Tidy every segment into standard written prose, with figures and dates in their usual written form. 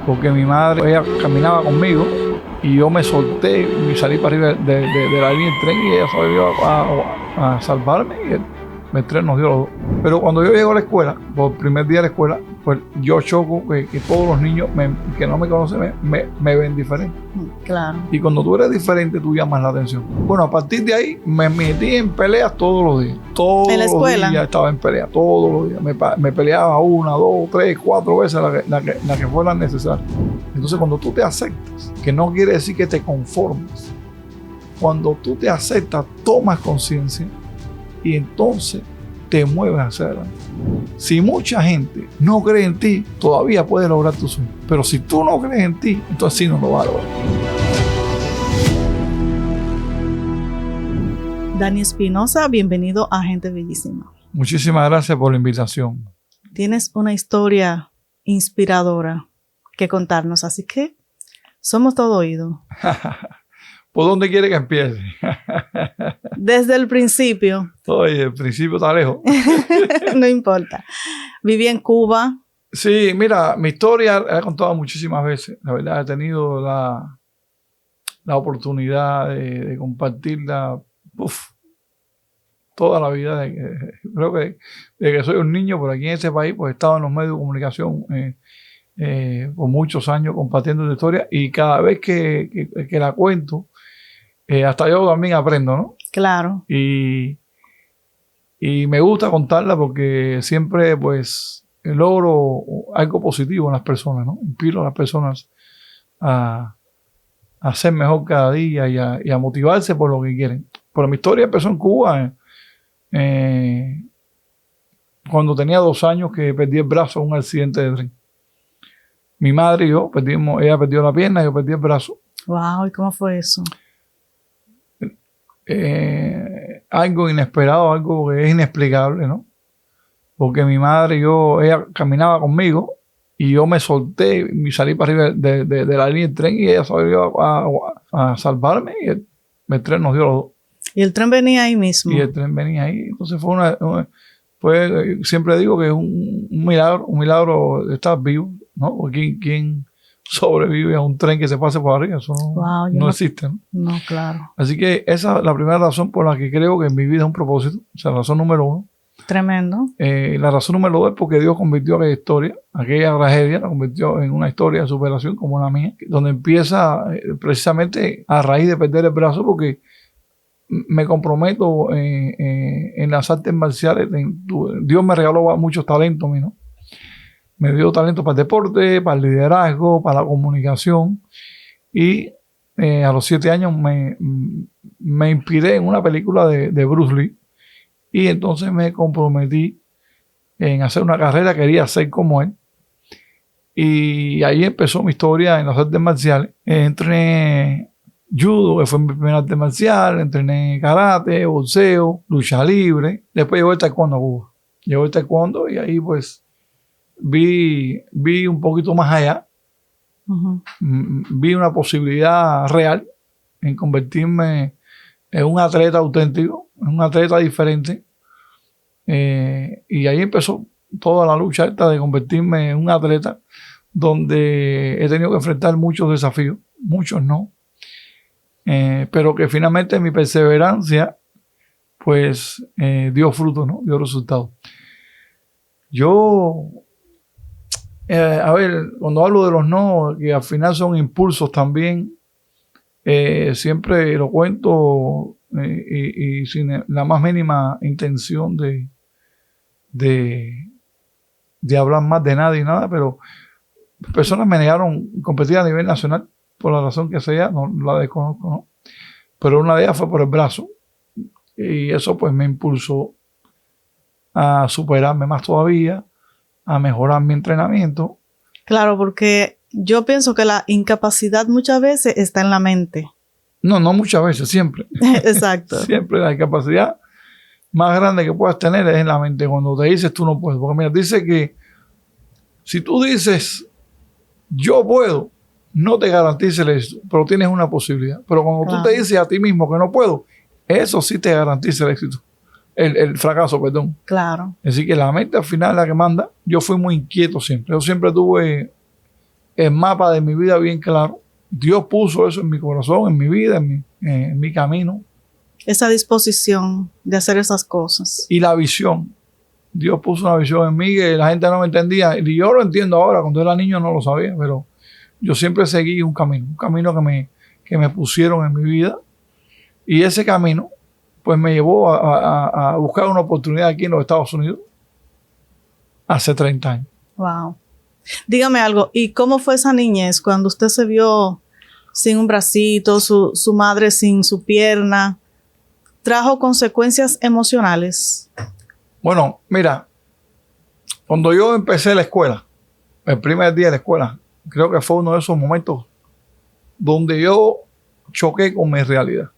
porque mi madre, ella caminaba conmigo y yo me solté y salí para arriba de la línea del tren y ella salió a salvarme y el tren nos dio los dos. Pero cuando yo llego a la escuela, por el primer día de la escuela, pues yo choco que todos los niños que no me conocen me ven diferente. Claro. Y cuando tú eres diferente, tú llamas la atención. Bueno, a partir de ahí me metí en peleas todos los días. Todos ¿En la escuela? los días estaba en pelea, todos los días. Me peleaba 1, 2, 3, 4 veces la que fuera necesaria. Entonces, cuando tú te aceptas, que no quiere decir que te conformes, cuando tú te aceptas, tomas conciencia y entonces te mueves hacia adelante. Si mucha gente no cree en ti, todavía puedes lograr tu sueño. Pero si tú no crees en ti, entonces sí no lo vas a lograr. Dani Espinosa, bienvenido a Gente Bellísima. Muchísimas gracias por la invitación. Tienes una historia inspiradora que contarnos, así que somos todo oído. ¿Por dónde quiere que empiece? Desde el principio. Oye, el principio está lejos. No importa. Viví en Cuba. Sí, mira, mi historia la he contado muchísimas veces. La verdad, he tenido la oportunidad de compartirla toda la vida. Creo que desde que soy un niño, por aquí en este país, pues he estado en los medios de comunicación por muchos años compartiendo la historia y cada vez que la cuento, hasta yo también aprendo, ¿no? Claro. Y me gusta contarla porque siempre, pues, logro algo positivo en las personas, ¿no? Inspiro a las personas a ser mejor cada día y a motivarse por lo que quieren. Pero mi historia empezó en Cuba cuando tenía 2 años que perdí el brazo en un accidente de tren. Mi madre y yo perdimos, ella perdió la pierna y yo perdí el brazo. Wow, ¿y cómo fue eso? Algo inesperado, algo que es inexplicable, ¿no? Porque mi madre y yo, ella caminaba conmigo y yo me solté y salí para arriba de la línea del tren y ella salió a salvarme y el tren nos dio los dos. ¿Y el tren venía ahí mismo? Y el tren venía ahí. Entonces siempre digo que es un milagro de estar vivo, ¿no? Porque ¿quién sobrevive a un tren que se pase por arriba? Eso no existe, ¿no? No, claro. Así que esa es la primera razón por la que creo que en mi vida es un propósito. O sea, la razón número 1. Tremendo. La razón número 2 es porque Dios convirtió aquella tragedia, la convirtió en una historia de superación como la mía, donde empieza precisamente a raíz de perder el brazo, porque me comprometo en las artes marciales. Dios me regaló muchos talentos, ¿no? Me dio talento para el deporte, para el liderazgo, para la comunicación. Y a los 7 años me inspiré en una película de Bruce Lee. Y entonces me comprometí en hacer una carrera, quería ser como él. Y ahí empezó mi historia en las artes marciales. Entrené judo, que fue mi primer arte marcial, entrené karate, boxeo, lucha libre. Después llegó el taekwondo a Cuba. Llegó el taekwondo y ahí pues vi un poquito más allá. Uh-huh. Vi una posibilidad real en convertirme en un atleta auténtico, en un atleta diferente. Y ahí empezó toda la lucha esta de convertirme en un atleta donde he tenido que enfrentar muchos desafíos, muchos no. Pero que finalmente mi perseverancia pues dio fruto, ¿no? Dio resultado. Yo, a ver, cuando hablo de los no, que al final son impulsos también, siempre lo cuento y sin la más mínima intención de hablar más de nada y nada, pero personas me negaron competir a nivel nacional por la razón que sea, no la desconozco, ¿no? Pero una de ellas fue por el brazo y eso pues me impulsó a superarme más todavía, a mejorar mi entrenamiento. Claro, porque yo pienso que la incapacidad muchas veces está en la mente. No muchas veces, siempre. Exacto. Siempre la incapacidad más grande que puedas tener es en la mente, cuando te dices tú no puedes. Porque mira, dice que si tú dices yo puedo, no te garantiza el éxito, pero tienes una posibilidad. Pero cuando tú te dices a ti mismo que no puedo, eso sí te garantiza el éxito. El fracaso, perdón. Claro. Así que la mente al final es la que manda. Yo fui muy inquieto siempre. Yo siempre tuve el mapa de mi vida bien claro. Dios puso eso en mi corazón, en mi vida, en mi camino. Esa disposición de hacer esas cosas. Y la visión. Dios puso una visión en mí que la gente no me entendía. Y yo lo entiendo ahora, cuando era niño no lo sabía, pero yo siempre seguí un camino que me pusieron en mi vida. Y ese camino, pues me llevó a buscar una oportunidad aquí en los Estados Unidos hace 30 años. Wow. Dígame algo, ¿y cómo fue esa niñez cuando usted se vio sin un bracito, su madre sin su pierna? ¿Trajo consecuencias emocionales? Bueno, mira, cuando yo empecé la escuela, el primer día de la escuela, creo que fue uno de esos momentos donde yo choqué con mi realidad.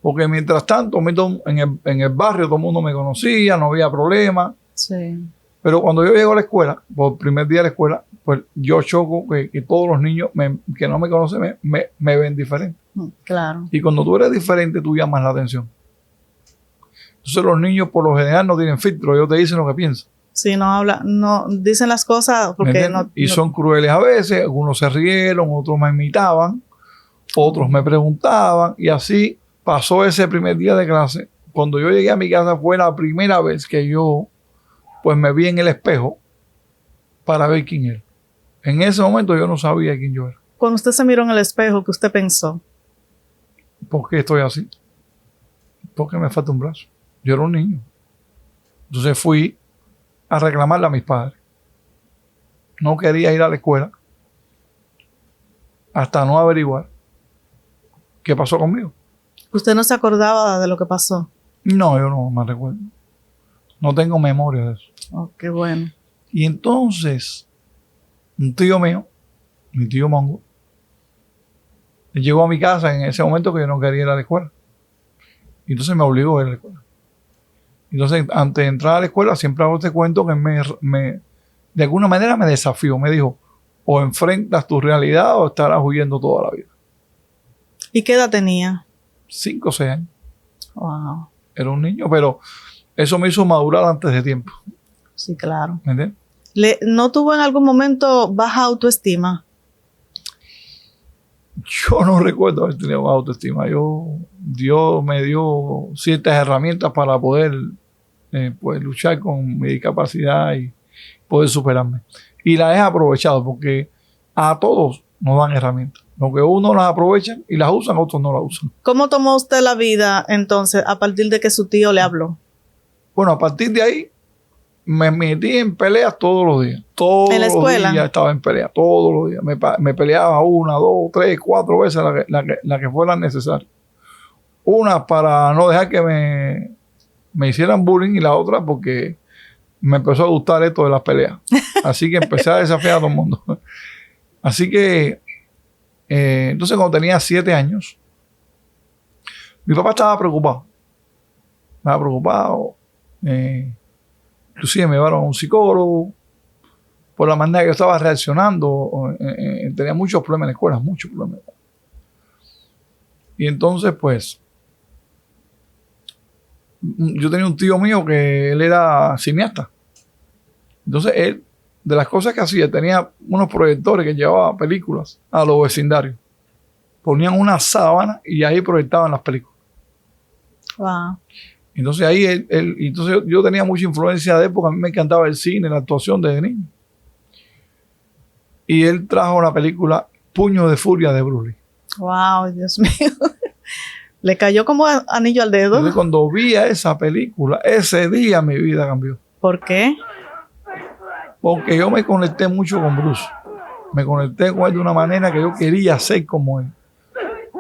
Porque mientras tanto, en el barrio todo el mundo me conocía, no había problema. Sí. Pero cuando yo llego a la escuela, por el primer día de la escuela, pues yo choco que todos los niños que no me conocen me ven diferente. Claro. Y cuando tú eres diferente, tú llamas la atención. Entonces los niños por lo general no tienen filtro, ellos te dicen lo que piensan. Sí, no dicen las cosas porque y son crueles a veces, algunos se rieron, otros me imitaban, otros me preguntaban, y así pasó ese primer día de clase. Cuando yo llegué a mi casa fue la primera vez que yo pues me vi en el espejo para ver quién era. En ese momento yo no sabía quién yo era. Cuando usted se miró en el espejo, ¿qué usted pensó? ¿Por qué estoy así? Porque me falta un brazo. Yo era un niño. Entonces fui a reclamarle a mis padres. No quería ir a la escuela hasta no averiguar qué pasó conmigo. ¿Usted no se acordaba de lo que pasó? No, yo no me recuerdo. No tengo memoria de eso. Oh, qué bueno. Y entonces, un tío mío, mi tío Mongo, llegó a mi casa en ese momento que yo no quería ir a la escuela. Y entonces me obligó a ir a la escuela. Entonces, antes de entrar a la escuela, siempre hago este cuento que de alguna manera me desafió. Me dijo, o enfrentas tu realidad o estarás huyendo toda la vida. ¿Y qué edad tenía? 5 o 6 años. Wow. Era un niño, pero eso me hizo madurar antes de tiempo. Sí, claro. ¿Me entiendes? ¿No tuvo en algún momento baja autoestima? Yo no recuerdo haber tenido baja autoestima. Dios me dio ciertas herramientas para poder pues, luchar con mi discapacidad y poder superarme. Y las he aprovechado porque a todos nos dan herramientas. Lo que unos las aprovechan y las usan, otros no las usan. ¿Cómo tomó usted la vida entonces a partir de que su tío le habló? Bueno, a partir de ahí me metí en peleas todos los días. Todos ¿En la escuela? los días estaba en pelea, todos los días. Me peleaba 1, 2, 3, 4 veces la que fuera necesaria. Una para no dejar que me hicieran bullying y la otra porque me empezó a gustar esto de las peleas. Así que empecé a desafiar a todo el mundo. Así que, entonces cuando tenía 7 años, mi papá estaba preocupado. Estaba preocupado. Inclusive me llevaron a un psicólogo por la manera que yo estaba reaccionando. Tenía muchos problemas en la escuela, muchos problemas. Y entonces, pues, yo tenía un tío mío que él era cineasta. Entonces, él, de las cosas que hacía, tenía unos proyectores que llevaba películas a los vecindarios. Ponían una sábana y ahí proyectaban las películas. Wow. Entonces ahí entonces yo tenía mucha influencia de él porque a mí me encantaba el cine, la actuación desde niño. Y él trajo una película, Puño de Furia de Bruce Lee. Wow, Dios mío. Le cayó como anillo al dedo. Entonces cuando vi a esa película, ese día mi vida cambió. ¿Por qué? Porque yo me conecté mucho con Bruce. Me conecté con él de una manera que yo quería ser como él.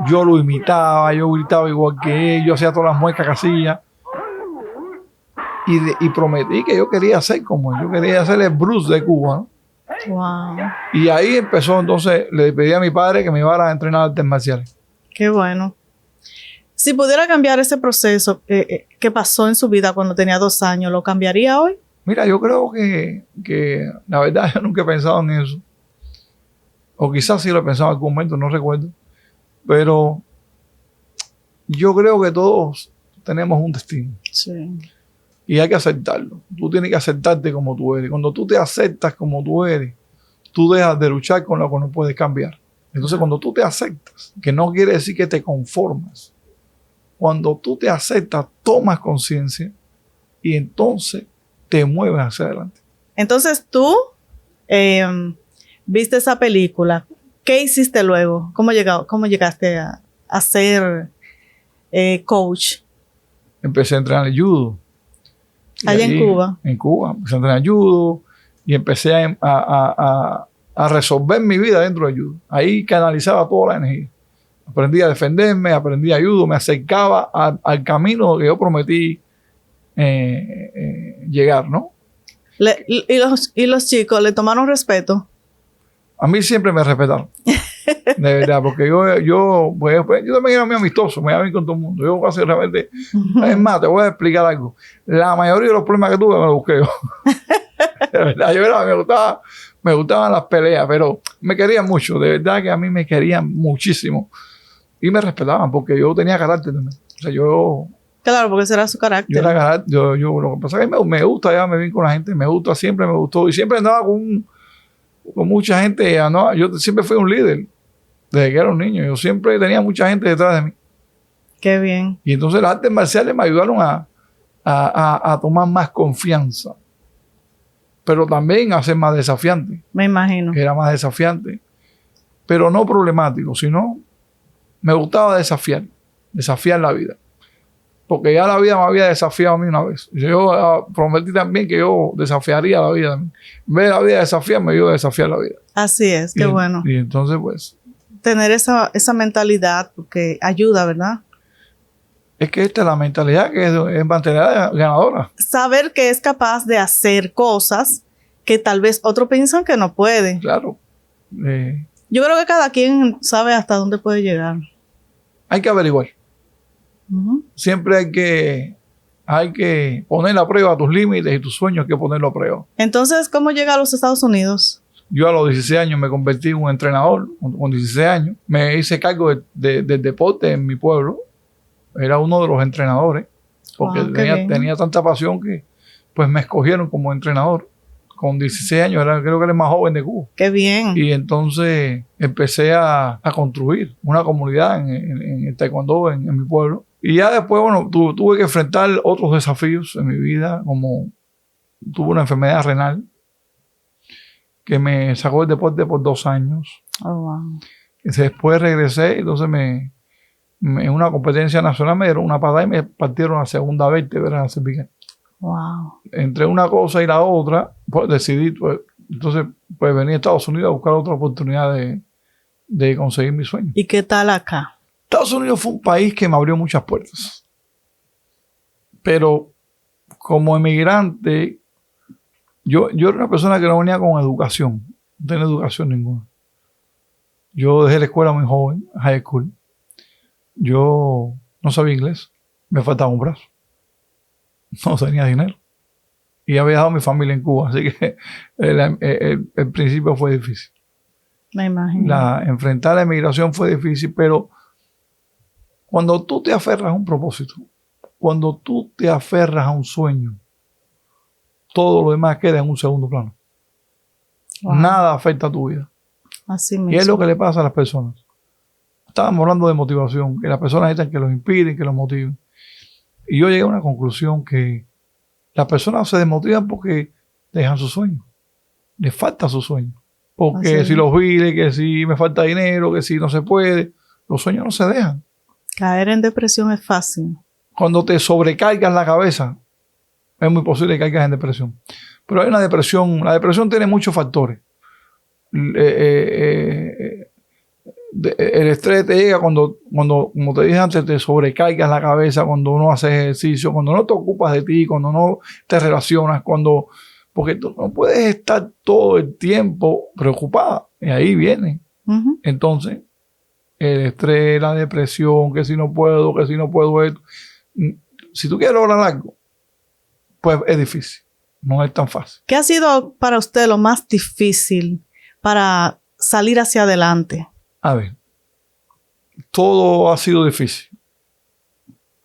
Yo lo imitaba, yo gritaba igual que él, yo hacía todas las muecas que hacía. Y prometí que yo quería ser como él. Yo quería ser el Bruce de Cuba, ¿no? Wow. Y ahí empezó, entonces, le pedí a mi padre que me llevara a entrenar artes marciales. Qué bueno. Si pudiera cambiar ese proceso que pasó en su vida cuando tenía 2 años, ¿lo cambiaría hoy? Mira, yo creo que la verdad yo nunca he pensado en eso. O quizás sí lo he pensado en algún momento, no recuerdo. Pero yo creo que todos tenemos un destino. Sí. Y hay que aceptarlo. Tú tienes que aceptarte como tú eres. Cuando tú te aceptas como tú eres, tú dejas de luchar con lo que no puedes cambiar. Entonces, cuando tú te aceptas, que no quiere decir que te conformas, cuando tú te aceptas, tomas conciencia y entonces te mueves hacia adelante. Entonces tú viste esa película. ¿Qué hiciste luego? ¿Cómo llegaste a ser coach? Empecé a entrenar judo. Allá en Cuba. En Cuba. Empecé a entrenar judo y empecé a resolver mi vida dentro del judo. Ahí canalizaba toda la energía. Aprendí a defenderme, aprendí a judo, me acercaba al camino que yo prometí llegar, ¿no? ¿Y los chicos le tomaron respeto? A mí siempre me respetaron. De verdad, porque yo también era muy amistoso, me iba bien con todo el mundo. Yo casi realmente, es más, te voy a explicar algo. La mayoría de los problemas que tuve me los busqué yo. De verdad, me gustaban las peleas, pero me querían mucho. De verdad que a mí me querían muchísimo. Y me respetaban porque yo tenía carácter también. O sea, Claro, porque ese era su carácter. Yo lo que pasa es que me gusta llevarme bien con la gente, siempre me gustó. Y siempre andaba con mucha gente. Yo siempre fui un líder desde que era un niño. Yo siempre tenía mucha gente detrás de mí. Qué bien. Y entonces las artes marciales me ayudaron a tomar más confianza. Pero también a ser más desafiante. Me imagino. Era más desafiante. Pero no problemático, sino me gustaba desafiar la vida. Porque ya la vida me había desafiado a mí una vez. Yo prometí también que yo desafiaría la vida. En vez de la vida desafiarme, yo desafiar la vida. Así es, qué bueno. Y entonces, pues... Tener esa mentalidad, porque ayuda, ¿verdad? Es que esta es la mentalidad que es mentalidad ganadora. Saber que es capaz de hacer cosas que tal vez otros piensan que no puede. Claro. Yo creo que cada quien sabe hasta dónde puede llegar. Hay que averiguar. Siempre hay que poner a prueba tus límites y tus sueños, hay que ponerlo a prueba. Entonces, ¿cómo llega a los Estados Unidos? Yo a los 16 años me convertí en un entrenador. Con 16 años me hice cargo del deporte en mi pueblo. Era uno de los entrenadores porque tenía tanta pasión que pues me escogieron como entrenador. Con 16 años, creo que era el más joven de Cuba. ¡Qué bien! Y entonces empecé a construir una comunidad en el taekwondo en mi pueblo. Y ya después, bueno, tuve que enfrentar otros desafíos en mi vida, como tuve una enfermedad renal que me sacó del deporte por 2 años. Oh, wow. Después regresé, entonces en una competencia nacional me dieron una patada y me partieron la segunda vértebra cervical. Wow. Entre una cosa y la otra, pues decidí, entonces venir a Estados Unidos a buscar otra oportunidad de conseguir mi sueño. ¿Y qué tal acá? Estados Unidos fue un país que me abrió muchas puertas. Pero como emigrante, yo era una persona que no venía con educación. No tenía educación ninguna. Yo dejé la escuela muy joven, high school. Yo no sabía inglés. Me faltaba un brazo. No tenía dinero. Y había dejado a mi familia en Cuba. Así que el principio fue difícil. Me imagino. Enfrentar la emigración fue difícil, pero cuando tú te aferras a un propósito, cuando tú te aferras a un sueño, todo lo demás queda en un segundo plano. Wow. Nada afecta a tu vida. Así mismo. Y es lo que le pasa a las personas. Estábamos hablando de motivación, que las personas necesitan que los inspiren, que los motiven. Y yo llegué a una conclusión que las personas se desmotivan porque dejan su sueño. Les falta su sueño. Porque si los viles, que si me falta dinero, que si no se puede, los sueños no se dejan. Caer en depresión es fácil. Cuando te sobrecargas la cabeza, es muy posible que caigas en depresión. Pero hay una depresión. La depresión tiene muchos factores. El estrés te llega cuando, como te dije antes, te sobrecargas la cabeza, cuando no haces ejercicio, cuando no te ocupas de ti, cuando no te relacionas, porque tú no puedes estar todo el tiempo preocupada. Y ahí viene. Entonces, el estrés, la depresión, que si no puedo esto. Si tú quieres lograr algo, pues es difícil. No es tan fácil. ¿Qué ha sido para usted lo más difícil para salir hacia adelante? A ver, todo ha sido difícil.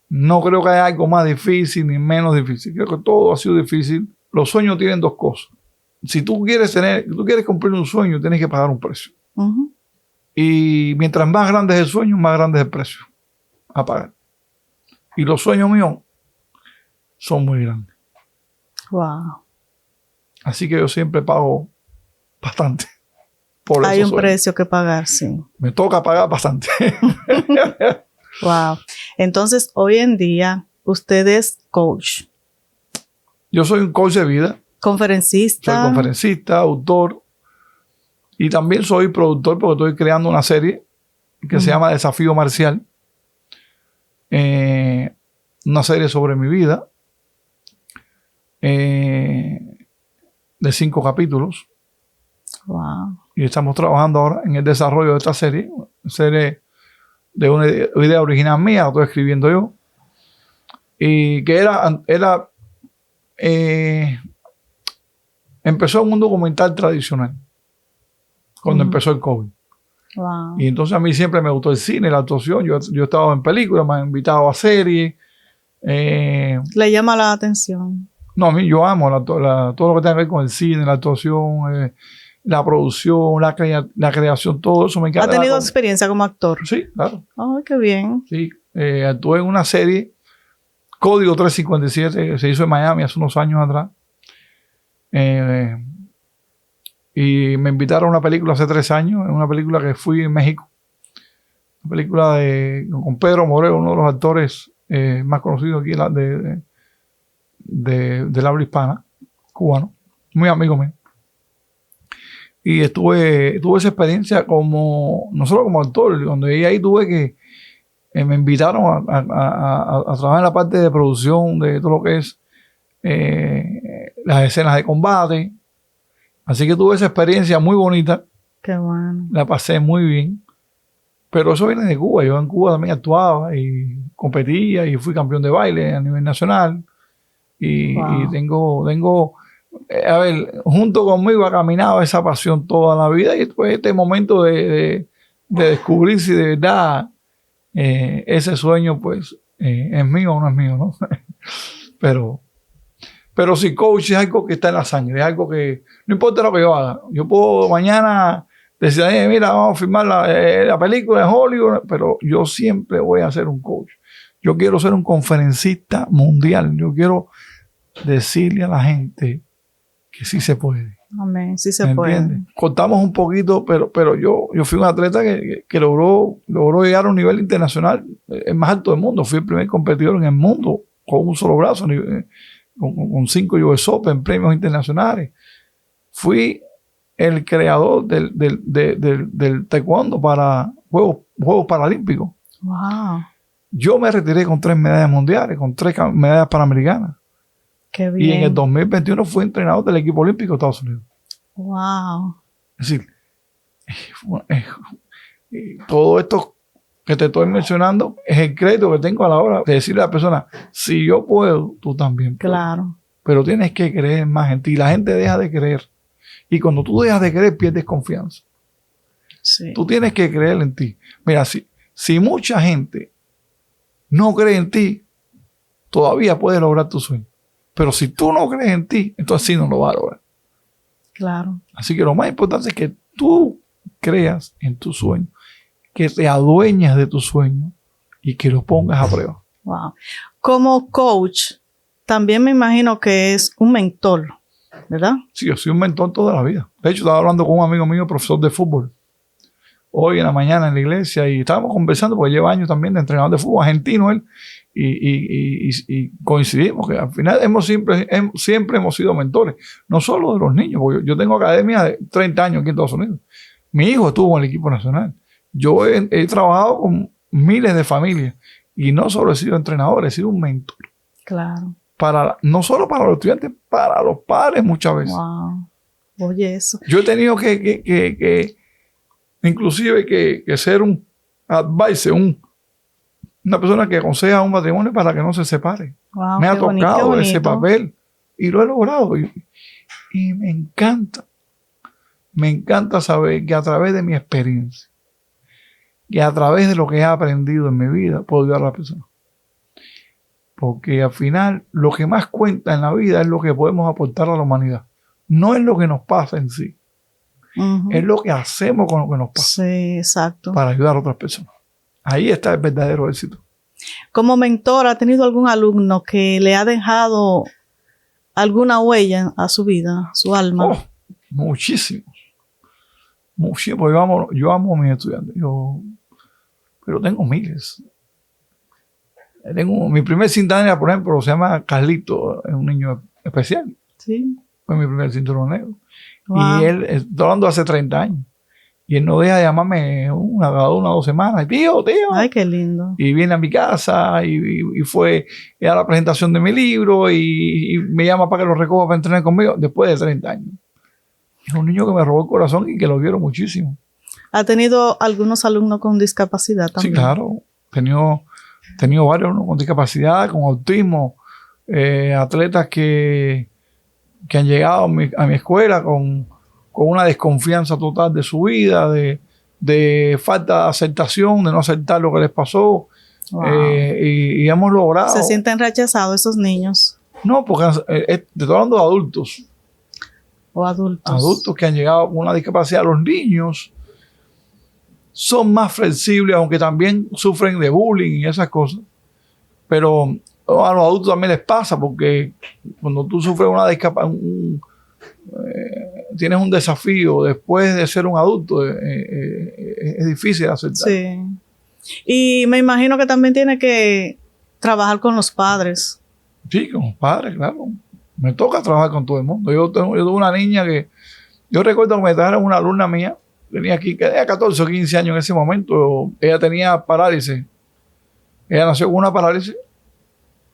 No creo que haya algo más difícil ni menos difícil. Creo que todo ha sido difícil. Los sueños tienen 2 cosas. si tú quieres cumplir un sueño, tienes que pagar un precio. Ujú. Y mientras más grande es el sueño, más grande es el precio a pagar. Y los sueños míos son muy grandes. Wow. Así que yo siempre pago bastante por Hay esos un sueños. precio que pagar, sí. Me toca pagar bastante. Wow. Entonces, hoy en día, usted es coach, Yo soy un coach de vida. Soy conferencista. conferencista, autor y también soy productor porque estoy creando una serie que se llama Desafío Marcial. Una serie sobre mi vida de 5 capítulos. Wow. Y estamos trabajando ahora en el desarrollo de esta serie de una idea original mía, la estoy escribiendo yo. Y que empezó en un documental tradicional, cuando empezó el COVID. Wow. Y entonces a mí siempre me gustó el cine, la actuación. Yo he estado en películas, me han invitado a series. Le llama la atención. No, a mí yo amo todo lo que tenga que ver con el cine, la actuación, la producción, la creación, todo eso me encanta. ¿Ha tenido experiencia como actor? Sí, claro. Ay, qué bien. Sí, actué en una serie, Código 357, que se hizo en Miami hace unos años atrás. Y me invitaron a una película hace 3 años, en una película que fui en México. Una película con Pedro Moreno, uno de los actores más conocidos aquí del habla hispana, cubano, muy amigo mío. Y tuve esa experiencia no solo como actor, cuando llegué ahí tuve que, me invitaron a trabajar en la parte de producción de todo lo que es las escenas de combate. Así que tuve esa experiencia muy bonita, Qué bueno. la pasé muy bien. Pero eso viene de Cuba. Yo en Cuba también actuaba y competía y fui campeón de baile a nivel nacional. Y tengo, a ver, junto conmigo ha caminado esa pasión toda la vida. Y después este momento de descubrir si de verdad ese sueño pues es mío o no es mío, ¿no? Pero si coach es algo que está en la sangre, es algo que no importa lo que yo haga. Yo puedo mañana decir, mira, vamos a filmar la película de Hollywood, pero yo siempre voy a ser un coach. Yo quiero ser un conferencista mundial. Yo quiero decirle a la gente que sí se puede. Amén. Sí se ¿Me puede. entiendes? Cortamos un poquito, pero yo fui un atleta que logró llegar a un nivel internacional, el más alto del mundo. Fui el primer competidor en el mundo con un solo brazo, con 5 US Open, premios internacionales. Fui el creador del taekwondo para Juegos Paralímpicos. Wow. Yo me retiré con 3 medallas mundiales, con 3 medallas panamericanas. Qué bien. Y en el 2021 fui entrenador del equipo olímpico de Estados Unidos. Wow. Es decir, todo esto que te estoy mencionando es el crédito que tengo a la hora de decirle a la persona, si yo puedo, tú también puedes. Claro. Pero tienes que creer más en ti. La gente deja de creer. Y cuando tú dejas de creer, pierdes confianza. Sí. Tú tienes que creer en ti. Mira, si mucha gente no cree en ti, todavía puedes lograr tu sueño. Pero si tú no crees en ti, entonces sí no lo vas a lograr. Claro. Así que lo más importante es que tú creas en tu sueño, que te adueñas de tu sueño y que lo pongas a prueba. Wow. Como coach, también me imagino que es un mentor, ¿verdad? Sí, yo soy un mentor toda la vida. De hecho, estaba hablando con un amigo mío, profesor de fútbol, hoy en la mañana en la iglesia, y estábamos conversando, porque lleva años también de entrenador de fútbol, argentino él, y coincidimos que al final siempre hemos sido mentores, no solo de los niños, porque yo tengo academia de 30 años aquí en Estados Unidos. Mi hijo estuvo en el equipo nacional. Yo he trabajado con miles de familias y no solo he sido entrenador, he sido un mentor. Claro. No solo para los estudiantes, para los padres muchas veces. Wow. Oye, eso. Yo he tenido inclusive que ser un advisor, una persona que aconseja un matrimonio para que no se separe. Wow, Me ha qué bonito, tocado qué ese bonito. papel y lo he logrado. Y me encanta. Me encanta saber que a través de mi experiencia y a través de lo que he aprendido en mi vida, puedo ayudar a la persona. Porque al final, lo que más cuenta en la vida es lo que podemos aportar a la humanidad. no es lo que nos pasa en sí, es lo que hacemos con lo que nos pasa. Sí, exacto. Para ayudar a otras personas. Ahí está el verdadero éxito. Como mentor, ¿ha tenido algún alumno que le ha dejado alguna huella a su vida, a su alma? Oh, muchísimos. Muchísimos. Yo amo a mis estudiantes. Pero tengo miles. Mi primer cinta, por ejemplo, se llama Carlito, es un niño especial. Sí. Fue mi primer cinturón negro. Wow. Y él, estoy hablando hace 30 años. Y él no deja de llamarme cada 1 o 2 semanas. Tío. Ay, qué lindo. Y viene a mi casa y fue a la presentación de mi libro y me llama para que lo recoja para entrenar conmigo después de 30 años. Es un niño que me robó el corazón y que lo quiero muchísimo. ¿Ha tenido algunos alumnos con discapacidad también? Sí, claro. He tenido varios alumnos con discapacidad, con autismo, atletas que han llegado a mi escuela con una desconfianza total de su vida, de falta de aceptación, de no aceptar lo que les pasó. Wow. Y hemos logrado... ¿Se sienten rechazados esos niños? No, porque te estoy hablando de adultos. ¿O adultos? Adultos que han llegado con una discapacidad. Los niños son más flexibles, aunque también sufren de bullying y esas cosas. Pero a los adultos también les pasa, porque cuando tú sufres una discapacidad, tienes un desafío después de ser un adulto, es difícil aceptar. Sí. Y me imagino que también tiene que trabajar con los padres. Sí, con los padres, claro. Me toca trabajar con todo el mundo. Yo tuve una niña que... Yo recuerdo que me trajeron una alumna mía, tenía 14 o 15 años en ese momento. Ella tenía parálisis. Ella nació con una parálisis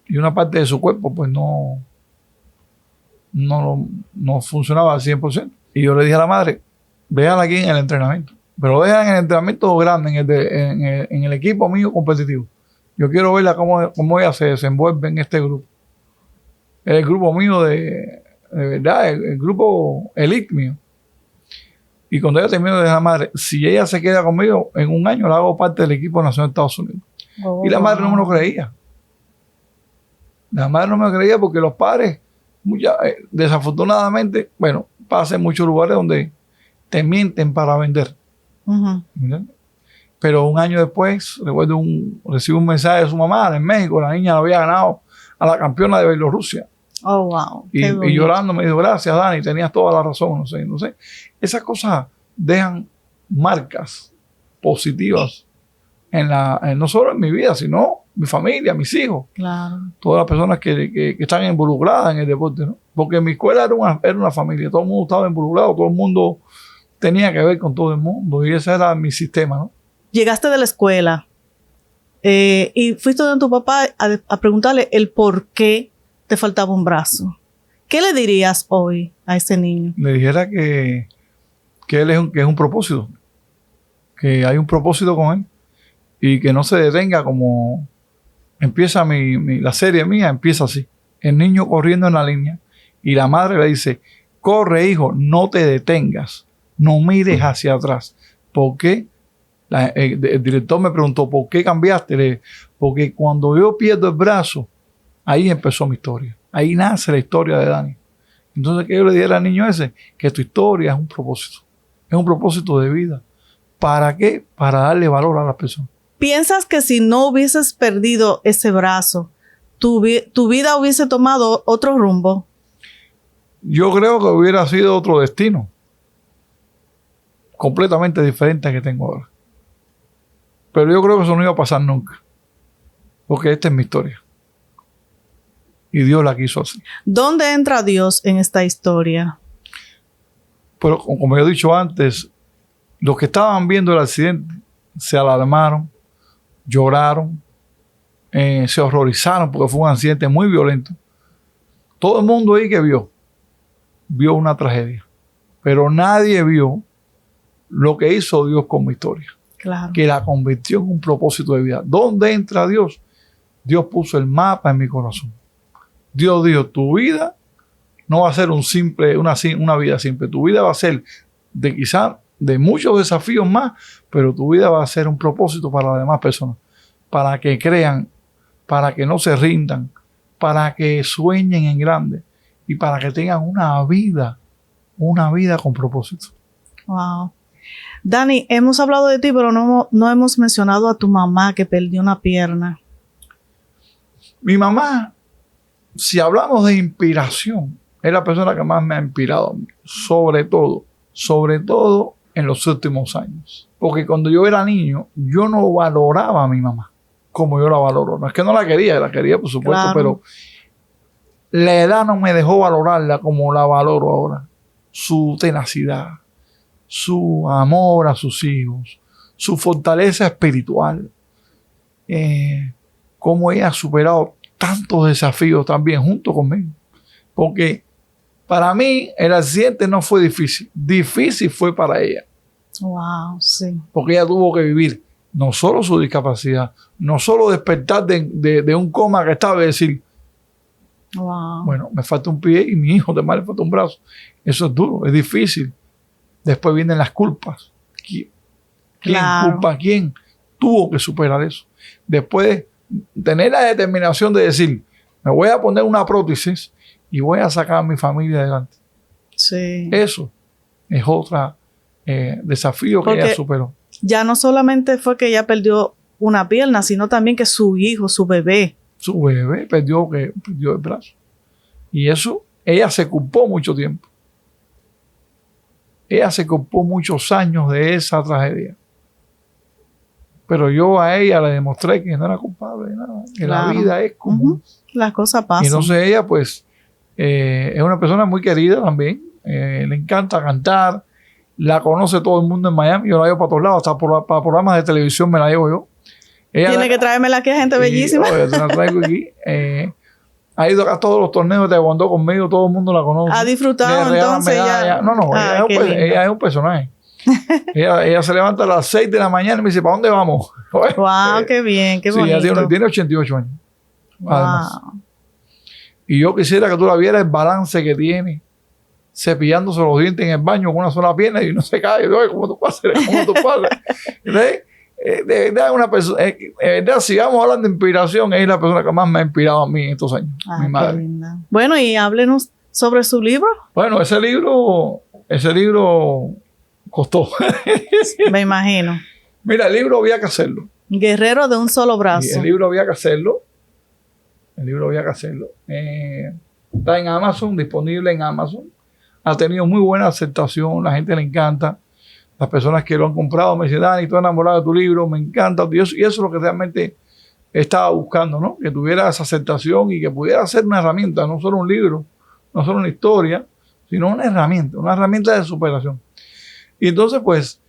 y una parte de su cuerpo pues no funcionaba al 100%. Y yo le dije a la madre, véala aquí en el entrenamiento. Pero déjala en el entrenamiento grande, en el equipo mío competitivo. Yo quiero verla cómo ella se desenvuelve en este grupo. El grupo mío de verdad, el grupo elite mío. Y cuando ella terminó de la madre, si ella se queda conmigo, en un año la hago parte del equipo nacional de Estados Unidos. Oh, y la madre no me lo creía. La madre no me lo creía porque los padres, desafortunadamente, bueno, pasa en muchos lugares donde te mienten para vender. ¿Entiendes? Pero un año después, recuerdo recibo un mensaje de su mamá en México, la niña había ganado a la campeona de Bielorrusia. Oh, wow. Y llorando me dijo, gracias Dani, tenías toda la razón, no sé. Esas cosas dejan marcas positivas no solo en mi vida, sino mi familia, mis hijos. Claro. Todas las personas que están involucradas en el deporte, ¿no? Porque en mi escuela era una familia, todo el mundo estaba involucrado, todo el mundo tenía que ver con todo el mundo y ese era mi sistema, ¿no? Llegaste de la escuela y fuiste donde tu papá a preguntarle el por qué te faltaba un brazo. ¿Qué le dirías hoy a ese niño? Le dijera que él que es un propósito, que hay un propósito con él y que no se detenga como empieza la serie mía, empieza así. El niño corriendo en la línea y la madre le dice, corre hijo, no te detengas, no mires hacia atrás. ¿Por qué? El director me preguntó, ¿por qué cambiaste? Porque cuando yo pierdo el brazo, ahí empezó mi historia. Ahí nace la historia de Dani. Entonces, ¿qué yo le dije al niño ese? Que tu historia es un propósito. Es un propósito de vida. ¿Para qué? Para darle valor a las personas. ¿Piensas que si no hubieses perdido ese brazo, tu vida hubiese tomado otro rumbo? Yo creo que hubiera sido otro destino. Completamente diferente al que tengo ahora. Pero yo creo que eso no iba a pasar nunca. Porque esta es mi historia. Y Dios la quiso así. ¿Dónde entra Dios en esta historia? Pero como yo he dicho antes, los que estaban viendo el accidente se alarmaron, lloraron, se horrorizaron porque fue un accidente muy violento. Todo el mundo ahí que vio una tragedia. Pero nadie vio lo que hizo Dios con mi historia. Claro. Que la convirtió en un propósito de vida. ¿Dónde entra Dios? Dios puso el mapa en mi corazón. Dios dijo, tu vida no va a ser una vida simple. Tu vida va a ser quizás de muchos desafíos más, pero tu vida va a ser un propósito para las demás personas. Para que crean, para que no se rindan, para que sueñen en grande y para que tengan una vida una vida con propósito. Wow. Dani, hemos hablado de ti, pero no hemos mencionado a tu mamá que perdió una pierna. Mi mamá, si hablamos de inspiración, es la persona que más me ha inspirado, sobre todo en los últimos años. Porque cuando yo era niño, yo no valoraba a mi mamá como yo la valoro. No es que no la quería por supuesto, claro, pero la edad no me dejó valorarla como la valoro ahora. Su tenacidad, su amor a sus hijos, su fortaleza espiritual, cómo ella ha superado tantos desafíos también junto conmigo. Porque para mí el accidente no fue difícil, difícil fue para ella. Wow, sí. Porque ella tuvo que vivir no solo su discapacidad, no solo despertar de un coma que estaba y decir, wow, bueno, me falta un pie y mi hijo además le falta un brazo. Eso es duro, es difícil. Después vienen las culpas. ¿Quién culpa a quién? Tuvo que superar eso. Después tener la determinación de decir, me voy a poner una prótesis y voy a sacar a mi familia adelante. Sí. Eso es otro desafío que ella superó. Ya no solamente fue que ella perdió una pierna, sino también que su hijo, su bebé perdió el brazo. Y eso, ella se culpó mucho tiempo. Ella se culpó muchos años de esa tragedia. Pero yo a ella le demostré que no era culpable de nada. Que la vida es común. Las cosas pasan. Y entonces ella, pues, es una persona muy querida también. Le encanta cantar. La conoce todo el mundo en Miami. Yo la llevo para todos lados. Hasta para programas de televisión me la llevo yo. Tiene que traérmela aquí, gente bellísima. Yo la traigo aquí. Ha ido a todos los torneos de taekwondo conmigo. Todo el mundo la conoce. Ha disfrutado entonces ya. No. Ella es un personaje. ella se levanta a las 6 de la mañana y me dice, ¿para dónde vamos? Wow, qué bien, qué bonito. Sí, ella tiene 88 años. Wow. Además. Y yo quisiera que tú la vieras el balance que tiene, cepillándose los dientes en el baño con una sola pierna y no se cae. ¿Cómo tú pasas? Entonces, de verdad, una persona, si vamos hablando de inspiración, es la persona que más me ha inspirado a mí en estos años. Mi madre. Qué linda. Bueno, y háblenos sobre su libro. Bueno, ese libro costó. Me imagino. Mira, el libro había que hacerlo. Guerrero de un solo brazo. Y el libro había que hacerlo. Está en Amazon, disponible en Amazon. Ha tenido muy buena aceptación, la gente le encanta. Las personas que lo han comprado me dicen, Dani, estoy enamorado de tu libro, me encanta. Y eso es lo que realmente estaba buscando, ¿no? Que tuviera esa aceptación y que pudiera ser una herramienta, no solo un libro, no solo una historia, sino una herramienta de superación. Y entonces, pues,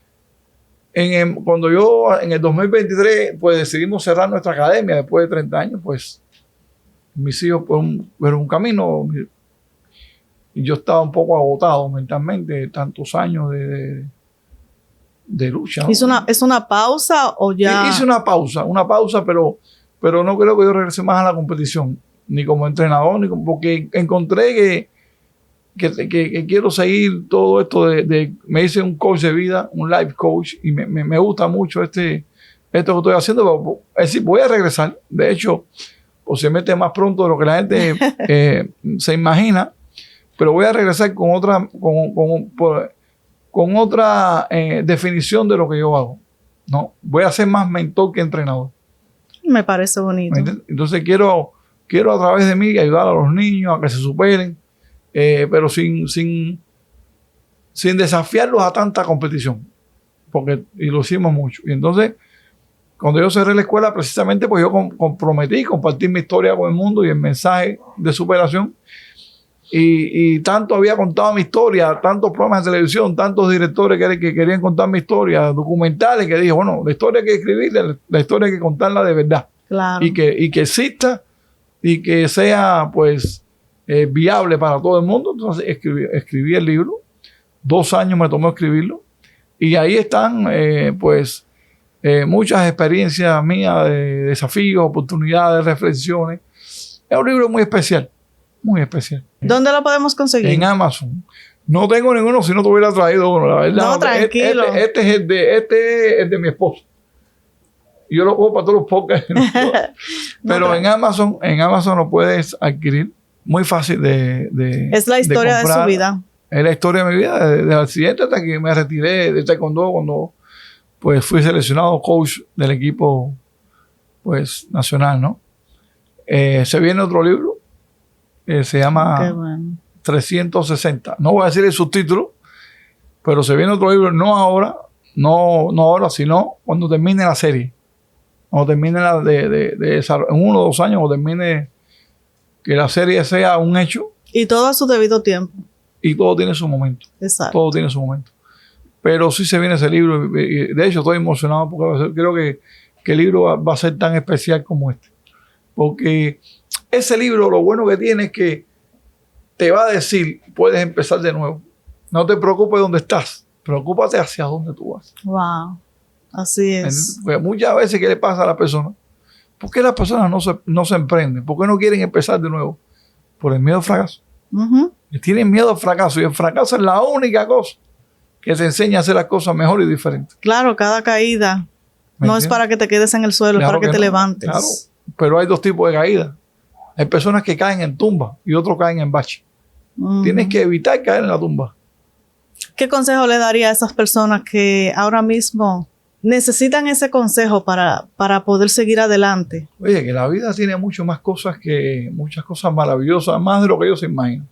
cuando yo en el 2023, pues decidimos cerrar nuestra academia después de 30 años, pues, mis hijos fueron un camino y yo estaba un poco agotado mentalmente de tantos años de lucha, ¿no? ¿Es una pausa o ya? Hice una pausa, pero no creo que yo regrese más a la competición, ni como entrenador, porque encontré que quiero seguir todo esto me hice un coach de vida, un life coach, y me gusta mucho esto que estoy haciendo. Es decir, voy a regresar, de hecho, posiblemente más pronto de lo que la gente se imagina, pero voy a regresar con otra definición de lo que yo hago, ¿no? Voy a ser más mentor que entrenador. Me parece bonito. Entonces quiero a través de mí ayudar a los niños a que se superen, pero sin desafiarlos a tanta competición, y lo hicimos mucho. Y entonces, cuando yo cerré la escuela, precisamente pues yo comprometí compartir mi historia con el mundo y el mensaje de superación. Y tanto había contado mi historia, tantos programas de televisión, tantos directores que querían contar mi historia, documentales, que dije, bueno, la historia hay que escribirla, la historia hay que contarla de verdad. Claro. Y que exista y que sea, pues, viable para todo el mundo. Entonces escribí el libro. 2 años me tomó escribirlo. Y ahí están, muchas experiencias mías de desafíos, oportunidades, reflexiones. Es un libro muy especial. Muy especial. ¿Dónde lo podemos conseguir? En Amazon. No tengo ninguno si no te hubiera traído uno, la verdad. No, tranquilo. Este es el de mi esposo. Yo lo cojo para todos los podcasts. Pero en Amazon lo puedes adquirir. Muy fácil de Es la historia de su vida. es la historia de mi vida, del accidente hasta que me retiré de taekwondo cuando pues fui seleccionado coach del equipo pues nacional, ¿no? Se viene otro libro, se llama Qué bueno. 360. No voy a decir el subtítulo, pero se viene otro libro, no ahora, no ahora, sino cuando termine la serie. Cuando termine en 1 o 2 años, cuando termine que la serie sea un hecho. Y todo a su debido tiempo. Y todo tiene su momento. Exacto. Todo tiene su momento. Pero sí se viene ese libro. Y de hecho, estoy emocionado porque creo que el libro va a ser tan especial como este. Porque ese libro, lo bueno que tiene es que te va a decir, puedes empezar de nuevo. No te preocupes de dónde estás. Preocúpate hacia dónde tú vas. Wow. Así es. Porque muchas veces, ¿qué le pasa a la persona? ¿Por qué las personas no se emprenden? ¿Por qué no quieren empezar de nuevo? Por el miedo al fracaso. Ujú. Tienen miedo al fracaso. Y el fracaso es la única cosa que te enseña a hacer las cosas mejor y diferentes. Claro, cada caída no es para que te quedes en el suelo, Claro es para que te no, levantes. Claro, pero hay 2 tipos de caídas. Hay personas que caen en tumba y otros caen en bache. Ujú. Tienes que evitar caer en la tumba. ¿Qué consejo le daría a esas personas que ahora mismo necesitan ese consejo para poder seguir adelante? Oye, que la vida tiene muchas cosas maravillosas, más de lo que ellos se imaginan.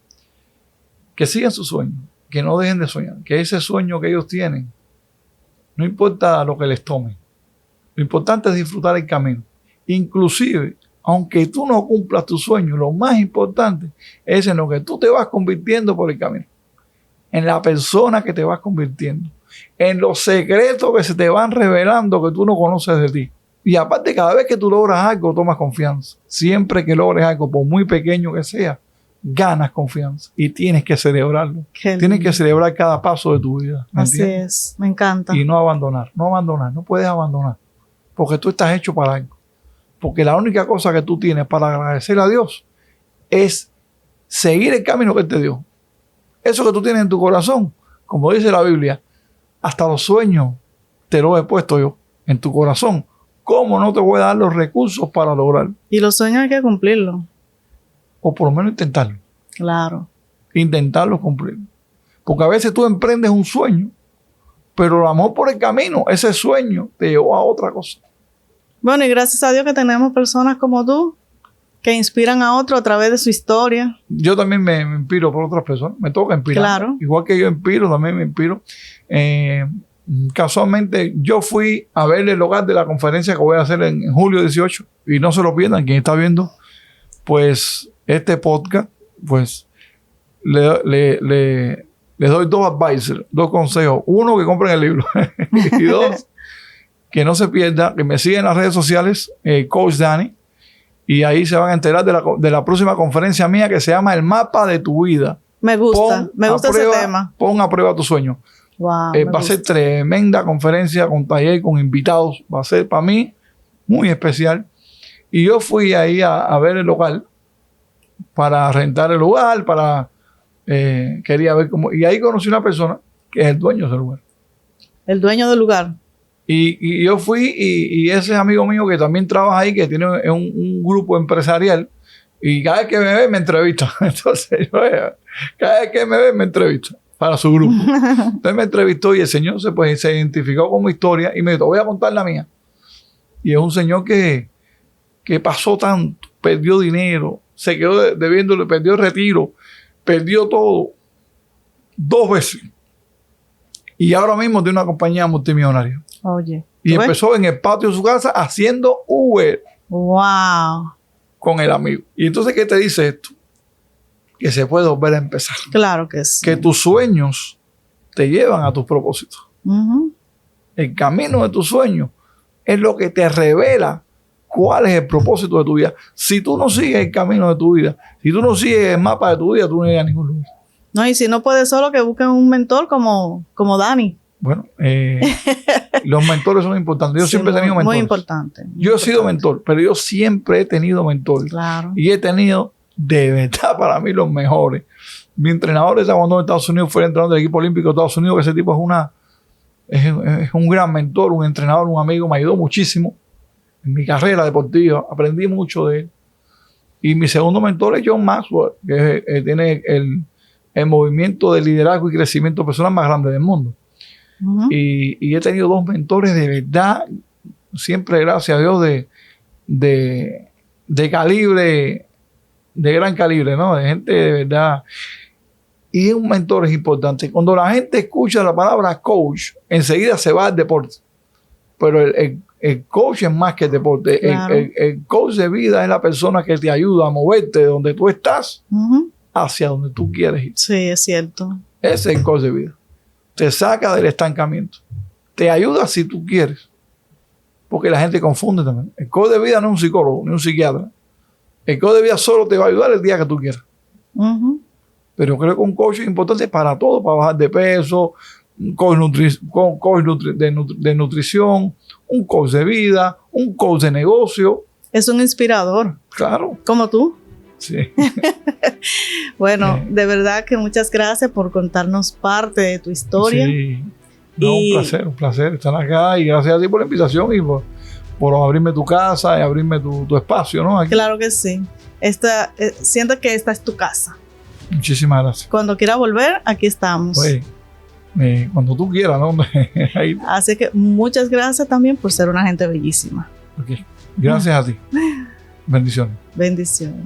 Que sigan su sueño, que no dejen de soñar, que ese sueño que ellos tienen, no importa lo que les tome, lo importante es disfrutar el camino. Inclusive, aunque tú no cumplas tu sueño, lo más importante es en lo que tú te vas convirtiendo por el camino, en la persona que te vas convirtiendo, en los secretos que se te van revelando que tú no conoces de ti. Y aparte, cada vez que tú logras algo, tomas confianza. Siempre que logres algo, por muy pequeño que sea, ganas confianza y tienes que celebrarlo. Tienes que celebrar cada paso de tu vida. Así es, me encanta. Y no abandonar, no puedes abandonar, porque tú estás hecho para algo. Porque la única cosa que tú tienes para agradecer a Dios es seguir el camino que Él te dio. Eso que tú tienes en tu corazón, como dice la Biblia, hasta los sueños te los he puesto yo en tu corazón. ¿Cómo no te voy a dar los recursos para lograrlo? Y los sueños hay que cumplirlos. O por lo menos intentarlo. Claro. Intentarlo cumplir. Porque a veces tú emprendes un sueño, pero el amor por el camino, ese sueño te llevó a otra cosa. Bueno, y gracias a Dios que tenemos personas como tú que inspiran a otros a través de su historia. Yo también me inspiro por otras personas. Me toca inspirar. Claro. Igual que yo inspiro, también me inspiro. Casualmente, yo fui a ver el hogar de la conferencia que voy a hacer en julio 18. Y no se lo pierdan, quien está viendo, pues, este podcast, pues, le doy 2 advice, 2 consejos. 1, que compren el libro. Y 2, que no se pierda, que me sigan en las redes sociales, Coach Danny. Y ahí se van a enterar de la próxima conferencia mía que se llama El Mapa de tu Vida. Me gusta ese tema. Pon a prueba tu sueño. Wow, Va a ser tremenda conferencia con taller, con invitados. Va a ser para mí muy especial. Y yo fui ahí a ver el local para rentar el lugar, quería ver cómo. Y ahí conocí una persona que es el dueño de ese lugar. El dueño del lugar. Y yo fui y ese amigo mío que también trabaja ahí, que tiene un grupo empresarial, y cada vez que me ve me entrevista. Entonces, cada vez que me ve me entrevista para su grupo. Entonces me entrevistó y el señor se identificó con mi historia y me dijo, te voy a contar la mía. Y es un señor que pasó tanto, perdió dinero, se quedó debiéndole, perdió el retiro, perdió todo 2 veces. Y ahora mismo tiene una compañía multimillonaria. Oye. Y empezó en el patio de su casa haciendo Uber. Wow. Con el amigo. Y entonces, ¿qué te dice esto? Que se puede volver a empezar. Claro que sí. Que tus sueños te llevan a tus propósitos. Uh-huh. El camino de tus sueños es lo que te revela cuál es el propósito de tu vida. Si tú no sigues el camino de tu vida, si tú no sigues el mapa de tu vida, tú no llegas a ningún lugar. No, y si no puedes solo, que busquen un mentor como Dani. Bueno, los mentores son importantes. Yo Sí, siempre he tenido mentores. Muy importante. Yo he sido mentor, pero yo siempre he tenido mentores. Claro. Y he tenido, de verdad, para mí los mejores. Mi entrenador de taekwondo en Estados Unidos fue el entrenador del equipo olímpico de Estados Unidos, que ese tipo es un gran mentor, un entrenador, un amigo. Me ayudó muchísimo en mi carrera deportiva. Aprendí mucho de él. Y mi segundo mentor es John Maxwell, que tiene el movimiento de liderazgo y crecimiento personal más grande del mundo. Y he tenido 2 mentores de verdad, siempre gracias a Dios, de calibre, de gran calibre, ¿no? De gente de verdad. Y un mentor es importante. Cuando la gente escucha la palabra coach, enseguida se va al deporte. Pero el coach es más que el deporte. Claro. El coach de vida es la persona que te ayuda a moverte de donde tú estás hacia donde tú quieres ir. Sí, es cierto. Ese es el coach de vida. Te saca del estancamiento. Te ayuda si tú quieres. Porque la gente confunde también. El coach de vida no es un psicólogo, ni un psiquiatra. El coach de vida solo te va a ayudar el día que tú quieras. Pero creo que un coach es importante para todo, para bajar de peso, un coach de nutrición, un coach de vida, un coach de negocio. Es un inspirador. Claro. Como tú. Sí. Bueno, de verdad que muchas gracias por contarnos parte de tu historia. Sí. No, un placer estar acá y gracias a ti por la invitación y por abrirme tu casa y abrirme tu espacio, ¿no? Aquí. Claro que sí. Siento que esta es tu casa. Muchísimas gracias. Cuando quiera volver, aquí estamos. Oye, cuando tú quieras, ¿no? Ahí. Así que muchas gracias también por ser una gente bellísima. Okay. Gracias a ti. Bendiciones. Bendiciones.